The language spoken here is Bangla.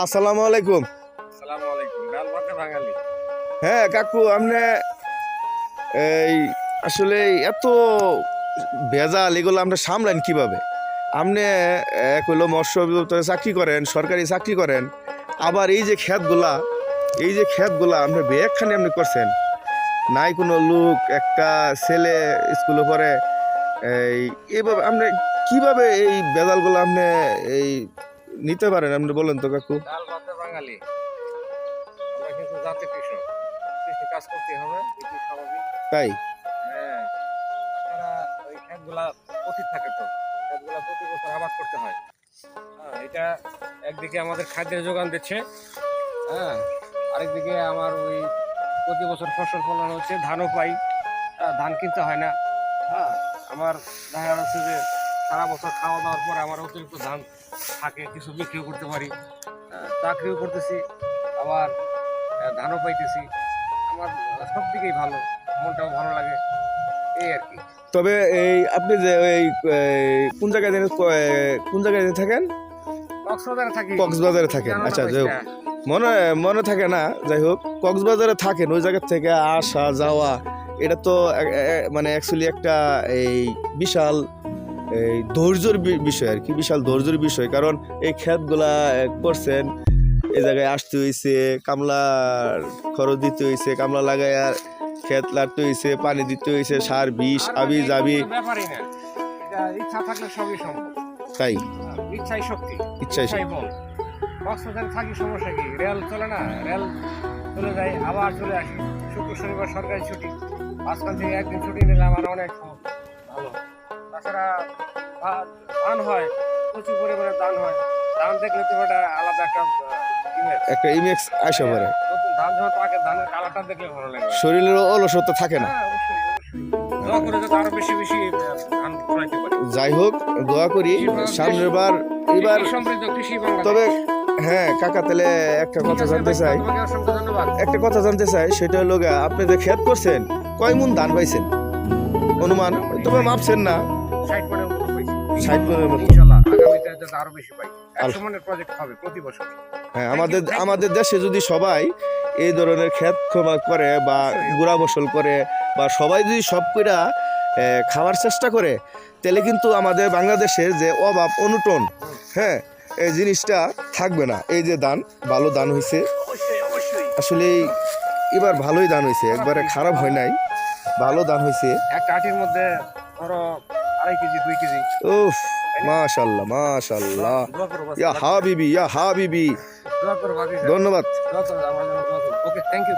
আসসালামু আলাইকুম। হ্যাঁ কাকু, আপনি এই আসলে এত ভেজাল এগুলো আপনি সামলান কিভাবে? আপনি এক হলো মৎস্য অধিদপ্তরে চাকরি করেন, সরকারি চাকরি করেন, আবার এই যে ক্ষেতগুলা আপনি ব্যাগখানি আপনি করছেন, নাই কোনো লোক, একটা ছেলে স্কুলে পড়ে, এই এইভাবে আপনি কিভাবে এই ভেজালগুলো আপনি এই নিতে পারেন? আপনি বলেন তো কাকু। ডাল ভাতে বাঙালি, আমরা কিন্তু জাতি কৃষক, কৃষি কাজ করতে হবে, এটি স্বাভাবিক। তাই হ্যাঁ, তাছাড়া ওই ক্ষেতগুলা পতিত থাকে, তো ক্ষেতগুলা প্রতি বছর আবাদ করতে হয়। হ্যাঁ, এটা একদিকে আমাদের খাদ্যের যোগান দিচ্ছে, হ্যাঁ, আরেকদিকে আমার ওই প্রতি বছর ফসল ফলন হচ্ছে, ধানও পাই, ধান কিনতে হয় না। হ্যাঁ, আমার দেখা যাচ্ছে যে সারা বছর খাওয়া দাওয়ার পরে আমার অতিরিক্ত ধান থাকে, কিছু বিক্রিও করতে পারি, চাকরিও করতেছি, আবার ধানও পাইতেছি। আমার সব দিকেই ভালো, মনটাও ভালো লাগে, এই আর কি। তবে এই আপনি যে ওই কোন জায়গায় থাকেন? কক্সবাজারে থাকি। কক্সবাজারে থাকেন, জানো না আচ্ছা, ভাই, যাই হোক, মনে মনে থাকে না, যাই হোক, কক্সবাজারে থাকেন, ওই জায়গা থেকে আসা যাওয়া, এটা তো মানে অ্যাকচুয়ালি একটা এই বিশাল এই ধৈর্যের বিষয় আর কি, বিশাল ধৈর্যের বিষয়। কারণ এই ক্ষেতগুলা করছেন, এই জায়গায় আসতে হয়েছে, কামলার খরচ দিতে হয়েছে, কামলা লাগায় আর ক্ষেত লাড়তে হয়েছে, পানি দিতে হয়েছে, সার বিষ আর আবি বাকি যাবি। কোনো ব্যাপারই না, এটা ইচ্ছা থাকলে সবই সম্ভব। তাই ইচ্ছাই শক্তি, ইচ্ছাই ইচ্ছাই বল। কক্সবাজারে থাকি, সমস্যা কি? রেল চলে না, রেল চলে যায়, আবার চলে আসি। শুক্র শনিবার সরকারি ছুটি, মাঝখান থেকে একদিন ছুটি নিলে আমার অনেক ভালো। তাছাড়া ধান হয়, প্রচুর পরিমাণে ধান হয়। ধান দেখলে তো এটা আলাদা একটা ইমেজ। একটা ইমেক্স আসা পড়ে, নতুন ধান যখন পাকে, ধানের কালারটা দেখলে ভালো লাগে। শরীরের অলসতা থাকে না। হ্যাঁ, অবশ্যই অবশ্যই। দোয়া করে যাতে আরো বেশি বেশি ধান ফলাইতে পারি। যাই হোক, দোয়া করি সামনের বার এবার। কৃষি সমৃদ্ধ কৃষি বাংলাদেশ। তবে হ্যাঁ কাকা, তাহলে একটা ঠিক কথা আছে জানতে ভাই, চাই, তোমাকে অসংখ্য ধন্যবাদ। সেটা হলো আপনি যে ক্ষেত করছেন, কয় মুন ধান পাইছেন অনুমান? তবে মাপছেন না, 60 মনের মতো পাইছি। 60 মনের মতো। ইনশাআল্লাহ আগামীতে যাতে আরো বেশি পাই। 100 মনের প্রজেক্ট হবে প্রতি বছর। হ্যাঁ, Thank you, thank you. আমাদের দেশে যদি সবাই এই ধরনের ক্ষেত খামার করে বা গুড়া ফসল করে, বা সবাই যদি সব কইরা খাওয়ার চেষ্টা করে, তাহলে কিন্তু আমাদের বাংলাদেশের যে অভাব অনটন, হ্যাঁ, এই জিনিসটা থাকবে না। এই যে দান, ভালো দান হয়েছে, অবশ্যই অবশ্যই। আসলে এবার ভালোই দান হয়েছে, একবারে খারাপ হয় নাই, ভালো দান হয়েছে। একটা আটির মধ্যে ধরো 2.5 কেজি 2 কেজি। উফ, মাশাআল্লাহ মাশাআল্লাহ, দোয়া করো বাস। ইয়া হাবিবি ইয়া হাবিবি, দোয়া করো বাকি। ধন্যবাদ। দোয়া করো আমার জন্য, দোয়া করো। ওকে, থ্যাংক ইউ।